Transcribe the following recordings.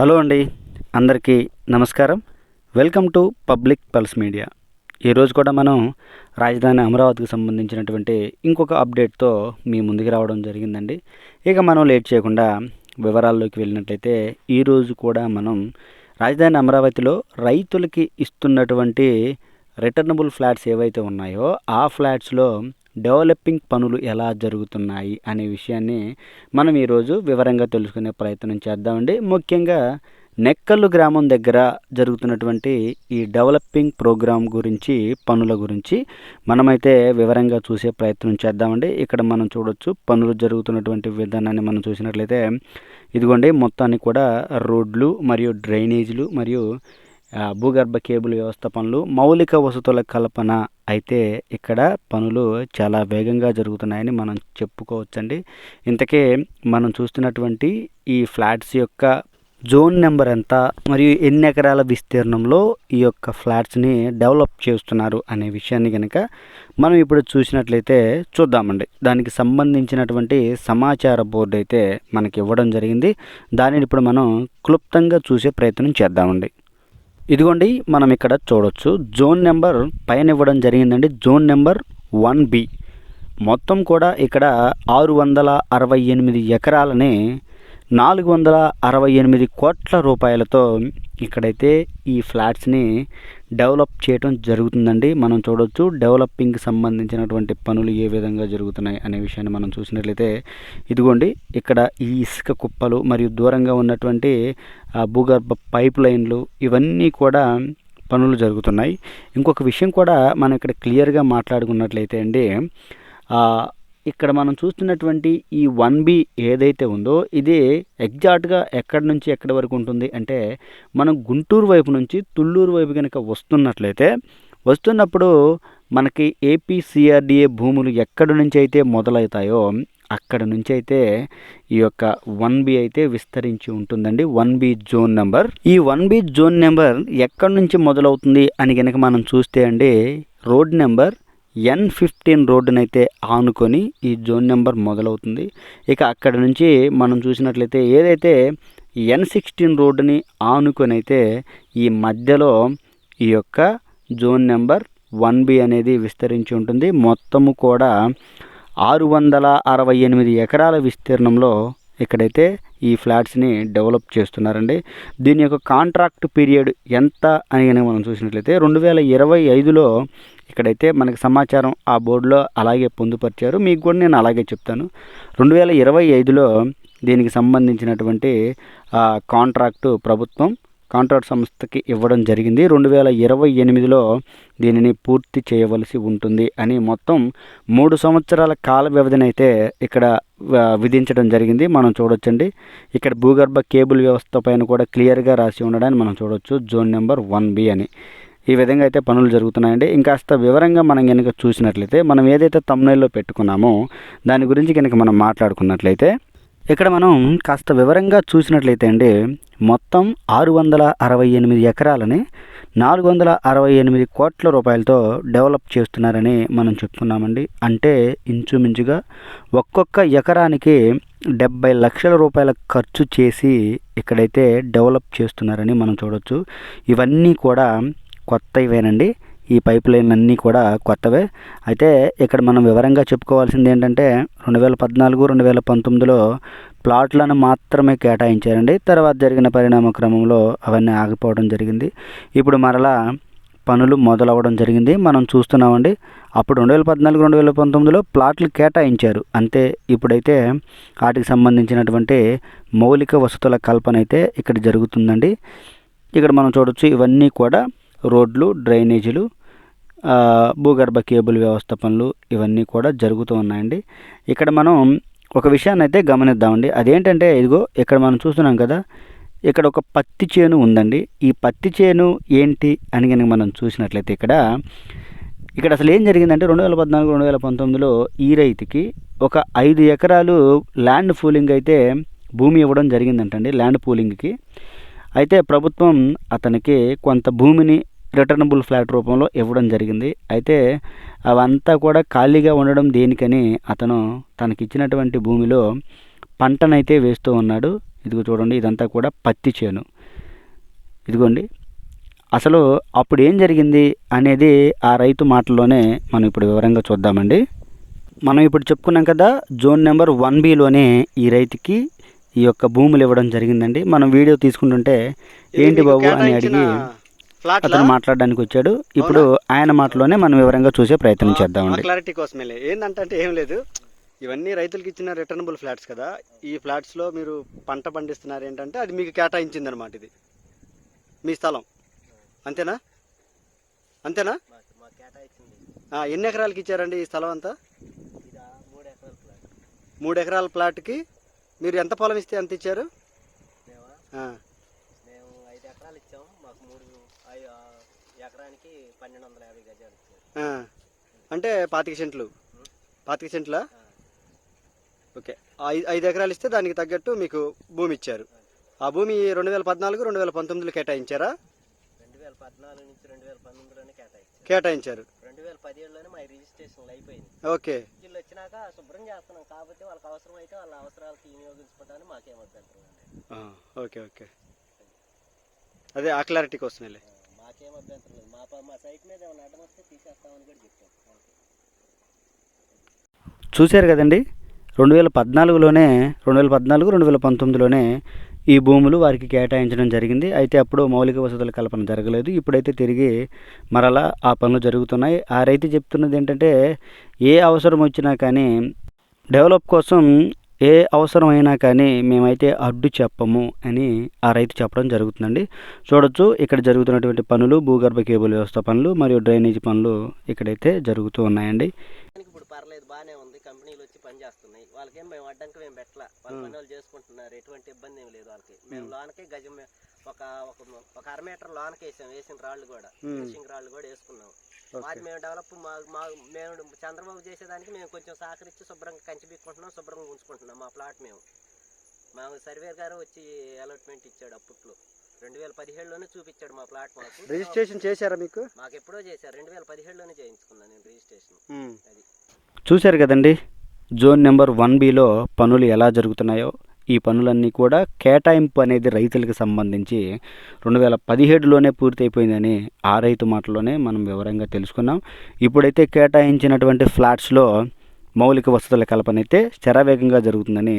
Hello అండి, అందరికీ నమస్కారం. Welcome to public pulse media. ఈరోజు కూడా మనం రాజధాని అమరావతికి సంబంధించినటువంటి ఇంకొక అప్డేట్తో మీ ముందుకు రావడం జరిగిందండి. ఇక మనం లేట్ చేయకుండా వివరాల్లోకి వెళ్ళినట్లయితే ఈరోజు కూడా మనం రాజధాని అమరావతిలో రైతులకి ఇస్తున్నటువంటి రిటర్నబుల్ ఫ్లాట్స్ ఏవైతే ఉన్నాయో ఆ ఫ్లాట్స్లో డెవలపింగ్ పనులు ఎలా జరుగుతున్నాయి అనే విషయాన్ని మనం ఈరోజు వివరంగా తెలుసుకునే ప్రయత్నం చేద్దామండి. ముఖ్యంగా నెక్కల్లు గ్రామం దగ్గర జరుగుతున్నటువంటి ఈ డెవలపింగ్ ప్రోగ్రాం గురించి, పనుల గురించి మనమైతే వివరంగా చూసే ప్రయత్నం చేద్దామండి. ఇక్కడ మనం చూడొచ్చు పనులు జరుగుతున్నటువంటి విధానాన్ని మనం చూసినట్లయితే ఇదిగోండి, మొత్తాన్ని కూడా రోడ్లు మరియు డ్రైనేజీలు మరియు భూగర్భ కేబుల్ వ్యవస్థ పనులు, మౌలిక వసతుల కల్పన అయితే ఇక్కడ పనులు చాలా వేగంగా జరుగుతున్నాయని మనం చెప్పుకోవచ్చండి. ఇంతకే మనం చూస్తున్నటువంటి ఈ ఫ్లాట్స్ యొక్క జోన్ నెంబర్ ఎంత మరియు ఎన్ని ఎకరాల విస్తీర్ణంలో ఈ యొక్క ఫ్లాట్స్ని డెవలప్ చేస్తున్నారు అనే విషయాన్ని కనుక మనం ఇప్పుడు చూసినట్లయితే చూద్దామండి. దానికి సంబంధించినటువంటి సమాచార బోర్డు అయితే మనకి ఇవ్వడం జరిగింది. దానిని ఇప్పుడు మనం క్లుప్తంగా చూసే ప్రయత్నం చేద్దామండి. ఇదిగోండి, మనం ఇక్కడ చూడొచ్చు జోన్ నెంబర్ పైన ఇవ్వడం జరిగిందండి. జోన్ నెంబర్ 1B మొత్తం కూడా ఇక్కడ 668 ఎకరాలని 468 కోట్ల రూపాయలతో ఇక్కడైతే ఈ ఫ్లాట్స్ని డెవలప్ చేయడం జరుగుతుందండి. మనం చూడొచ్చు డెవలపింగ్కి సంబంధించినటువంటి పనులు ఏ విధంగా జరుగుతున్నాయి అనే విషయాన్ని మనం చూసినట్లయితే ఇదిగోండి, ఇక్కడ ఈ ఇసుక కుప్పలు మరియు దూరంగా ఉన్నటువంటి భూగర్భ పైప్ లైన్లు ఇవన్నీ కూడా పనులు జరుగుతున్నాయి. ఇంకొక విషయం కూడా మనం ఇక్కడ క్లియర్గా మాట్లాడుకున్నట్లయితే అండి, ఇక్కడ మనం చూస్తున్నటువంటి ఈ 1B ఏదైతే ఉందో ఇది ఎగ్జాక్ట్గా ఎక్కడి నుంచి ఎక్కడి వరకు ఉంటుంది అంటే, మనం గుంటూరు వైపు నుంచి తుళ్ళూరు వైపు కనుక వస్తున్నప్పుడు మనకి ఏపీసీఆర్డీఏ భూములు ఎక్కడి నుంచి అయితే మొదలవుతాయో అక్కడ నుంచి అయితే ఈ యొక్క 1B అయితే విస్తరించి ఉంటుందండి. 1B zone number. ఈ 1B జోన్ నెంబర్ ఎక్కడి నుంచి మొదలవుతుంది అని కనుక మనం చూస్తే అండి, రోడ్ నెంబర్ N15 రోడ్డునైతే ఆనుకొని ఈ జోన్ నెంబర్ మొదలవుతుంది. ఇక అక్కడ నుంచి మనం చూసినట్లయితే ఏదైతే N16 రోడ్డుని ఆనుకొని అయితే ఈ మధ్యలో ఈ యొక్క జోన్ నెంబర్ 1B అనేది విస్తరించి ఉంటుంది. మొత్తము కూడా 668 ఎకరాల విస్తీర్ణంలో ఇక్కడైతే ఈ ఫ్లాట్స్ని డెవలప్ చేస్తున్నారండి. దీని యొక్క కాంట్రాక్ట్ పీరియడ్ ఎంత అని కనుక మనం చూసినట్లయితే 2025లో ఇక్కడైతే మనకి సమాచారం ఆ బోర్డులో అలాగే పొందుపరిచారు. మీకు కూడా నేను అలాగే చెప్తాను. 2025లో దీనికి సంబంధించినటువంటి కాంట్రాక్టు ప్రభుత్వం కాంట్రాక్ట్ సంస్థకి ఇవ్వడం జరిగింది. 2028లో దీనిని పూర్తి చేయవలసి ఉంటుంది అని మొత్తం 3 సంవత్సరాల కాల వ్యవధిని అయితే ఇక్కడ విధించడం జరిగింది. మనం చూడొచ్చండి, ఇక్కడ భూగర్భ కేబుల్ వ్యవస్థ పైన కూడా క్లియర్గా రాసి ఉండడాన్ని మనం చూడొచ్చు, జోన్ నెంబర్ 1B అని. ఈ విధంగా అయితే పనులు జరుగుతున్నాయండి. ఇంకాస్త వివరంగా మనం కనుక చూసినట్లయితే మనం ఏదైతే థంబ్నెయిల్లో పెట్టుకున్నామో దాని గురించి కనుక మనం మాట్లాడుకున్నట్లయితే ఇక్కడ మనం కాస్త వివరంగా చూసినట్లయితే అండి, మొత్తం 668 ఎకరాలని 468 కోట్ల రూపాయలతో డెవలప్ చేస్తున్నారని మనం చెప్పుకున్నామండి. అంటే ఇంచుమించుగా ఒక్కొక్క ఎకరానికి 70 లక్షల రూపాయల ఖర్చు చేసి ఇక్కడైతే డెవలప్ చేస్తున్నారని మనం చూడవచ్చు. ఇవన్నీ కూడా కొత్తవేనండి. ఈ పైప్ లైన్లు అన్నీ కూడా కొత్తవే. అయితే ఇక్కడ మనం వివరంగా చెప్పుకోవాల్సింది ఏంటంటే 2014, 2019లో ప్లాట్లను మాత్రమే కేటాయించారండి. తర్వాత జరిగిన పరిణామ క్రమంలో అవన్నీ ఆగిపోవడం జరిగింది. ఇప్పుడు మరలా పనులు మొదలవ్వడం జరిగింది. మనం చూస్తున్నామండి, అప్పుడు 2014, 2019లో ప్లాట్లు కేటాయించారు అంతే. ఇప్పుడైతే వాటికి సంబంధించినటువంటి మౌలిక వసతుల కల్పన అయితే ఇక్కడ జరుగుతుందండి. ఇక్కడ మనం చూడొచ్చు ఇవన్నీ కూడా రోడ్లు, డ్రైనేజీలు, భూగర్భ కేబుల్ వ్యవస్థ పనులు ఇవన్నీ కూడా జరుగుతూ ఉన్నాయండి. ఇక్కడ మనం ఒక విషయాన్ని అయితే గమనిద్దామండి. అదేంటంటే ఇదిగో ఇక్కడ మనం చూస్తున్నాం కదా, ఇక్కడ ఒక పత్తి చేను ఉందండి. ఈ పత్తి చేను ఏంటి అని కనుక మనం చూసినట్లయితే ఇక్కడ అసలు ఏం జరిగిందంటే 2014, 2019లో ఈ రైతుకి ఒక 5 ఎకరాలు ల్యాండ్ పూలింగ్ అయితే భూమి ఇవ్వడం జరిగిందంటండి, ల్యాండ్ పూలింగ్కి. అయితే ప్రభుత్వం అతనికి కొంత భూమిని రిటర్నబుల్ ఫ్లాట్ రూపంలో ఇవ్వడం జరిగింది. అయితే అవంతా కూడా ఖాళీగా ఉండడం దేనికని అతను తనకిచ్చినటువంటి భూమిలో పంటనైతే వేస్తూ ఉన్నాడు. ఇదిగో చూడండి, ఇదంతా కూడా పత్తి చేను. ఇదిగోండి. అసలు అప్పుడు ఏం జరిగింది అనేది ఆ రైతు మాటల్లోనే మనం ఇప్పుడు వివరంగా చూద్దామండి. మనం ఇప్పుడు చెప్పుకున్నాం కదా, జోన్ నెంబర్ 1Bలోనే ఈ రైతుకి ఈ యొక్క భూములు ఇవ్వడం జరిగిందండి. మనం వీడియో తీసుకుంటుంటే ఏంటి బాబు అని అడిగి అతను మాట్లాడడానికి వచ్చాడు. ఇప్పుడు ఆయన మాటలోనే మనం వివరంగా చూసే ప్రయత్నం చేద్దామండి. క్లారిటీ కోసమే ఏంటంటే ఏం లేదు, ఇవన్నీ రైతులకి ఇచ్చిన రిటర్నబుల్ ఫ్లాట్స్ కదా. ఈ ఫ్లాట్స్లో మీరు పంట పండిస్తున్నారు ఏంటంటే అది మీకు కేటాయించింది అనమాట. ఇది మీ స్థలం, అంతేనా? అంతేనా? ఎన్ని ఎకరాలకి ఇచ్చారండి ఈ స్థలం అంతా? 3 ఎకరాల ప్లాట్కి మీరు ఎంత పొలం ఇస్తే ఎంత ఇచ్చారు? మేము 5 ఎకరాలు ఇచ్చాము. మాకు 3 ఎకరానికి 1250 గజాలు ఇచ్చారు. అంటే 25 సెంట్లు. 25 సెంట్లా? ఓకే. 5 ఎకరాలు ఇస్తే దానికి తగ్గట్టు మీకు భూమి ఇచ్చారు. ఆ భూమి 2014, 2019లో కేటాయించారా? 2014 నుంచి 2019లోనే కేటాయించారు. 2017లోనే మా రిజిస్ట్రేషన్ అయిపోయింది. ఓకే. వీళ్ళు వచ్చినాక శుభ్రం చేస్తున్నాం కాబట్టి వాళ్ళకి అవసరం అయితే వాళ్ళ అవసరాలకి వినియోగించుకుంటాను. మాకేం అభ్యంతరం. ఓకే ఓకే, అదే ఆ క్లారిటీ కోసమే. మాకేం అభ్యంతరం లేదు. మా సైట్ మీద ఏమైనా అడ్డం వస్తే తీసేస్తామని కూడా చెప్తాం. చూశారు కదండి, 2014, 2019లోనే ఈ భూములు వారికి కేటాయించడం జరిగింది. అయితే అప్పుడు మౌలిక వసతుల కల్పన జరగలేదు. ఇప్పుడైతే తిరిగి మరలా ఆ పనులు జరుగుతున్నాయి. ఆ రైతు చెప్తున్నది ఏంటంటే, ఏ అవసరం వచ్చినా కానీ డెవలప్ కోసం ఏ అవసరమైనా కానీ మేమైతే అడ్డు చెప్పము అని ఆ రైతు చెప్పడం జరుగుతుందండి. చూడొచ్చు, ఇక్కడ జరుగుతున్నటువంటి పనులు భూగర్భ కేబుల్ వ్యవస్థ పనులు మరియు డ్రైనేజీ పనులు ఇక్కడైతే జరుగుతూ ఉన్నాయండి. ఇప్పుడు పర్లేదు, బాగానే ఉంది. కంపెనీలు వచ్చి పని చేస్తున్నాయి. వాళ్ళకేం మేము అడ్డంకి మేము పెట్టలా. వాళ్ళ పని వాళ్ళు చేసుకుంటున్నారు. ఎటువంటి ఇబ్బంది ఏమి లేదు వాళ్ళకి. మేము లోనకే గజం ఒక 1/2 మీటర్ లోనకి వేసిన రాళ్ళు కూడా, ఫినిషింగ్ రాళ్ళు కూడా వేసుకున్నాం. మాది మేము డెవలప్ మేము చంద్రబాబు చేసేదానికి మేము కొంచెం సహకరించి శుభ్రంగా కంచి బిక్కుంటున్నాం, శుభ్రంగా ఉంచుకుంటున్నాం మా ప్లాట్. మేము సర్వేర్ గారు వచ్చి అలాట్మెంట్ ఇచ్చాడు. అప్పట్లో 2017లోనే చూపించాడు మా ప్లాట్. మాకు రిజిస్ట్రేషన్ చేశారా? మాకు ఎప్పుడో చేశారు. 2017లోనే చేయించుకున్నాను నేను రిజిస్ట్రేషన్. అది చూశారు కదండి, జోన్ నెంబర్ 1Bలో పనులు ఎలా జరుగుతున్నాయో. ఈ పనులన్నీ కూడా కేటాయింపు అనేది రైతులకు సంబంధించి 2017లోనే పూర్తయిపోయిందని ఆ రైతు మాటలోనే మనం వివరంగా తెలుసుకున్నాం. ఇప్పుడైతే కేటాయించినటువంటి ఫ్లాట్స్లో మౌలిక వసతుల కల్పన అయితే శరవేగంగా జరుగుతుందని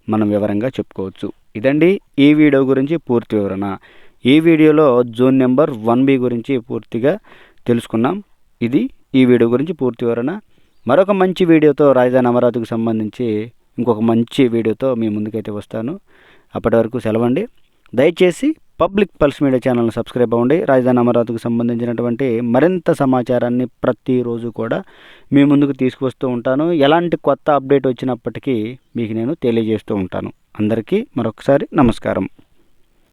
మనం వివరంగా చెప్పుకోవచ్చు. ఇదండి ఈ వీడియో గురించి పూర్తి వివరణ. ఈ వీడియోలో జోన్ నెంబర్ 1B గురించి పూర్తిగా తెలుసుకున్నాం. ఇది ఈ వీడియో గురించి పూర్తి వివరణ. మరొక మంచి వీడియోతో రాజధాని అమరావతికి సంబంధించి ఇంకొక మంచి వీడియోతో మీ ముందుకైతే వస్తాను. అప్పటి వరకు సెలవండి. దయచేసి పబ్లిక్ పల్స్ మీడియా ఛానల్ని సబ్స్క్రైబ్ అవ్వండి. రాజధాని అమరావతికి సంబంధించినటువంటి మరింత సమాచారాన్ని ప్రతిరోజు కూడా మీ ముందుకు తీసుకువస్తూ ఉంటాను. ఎలాంటి కొత్త అప్డేట్ వచ్చినప్పటికీ మీకు నేను తెలియజేస్తూ ఉంటాను. అందరికీ మరొకసారి నమస్కారం.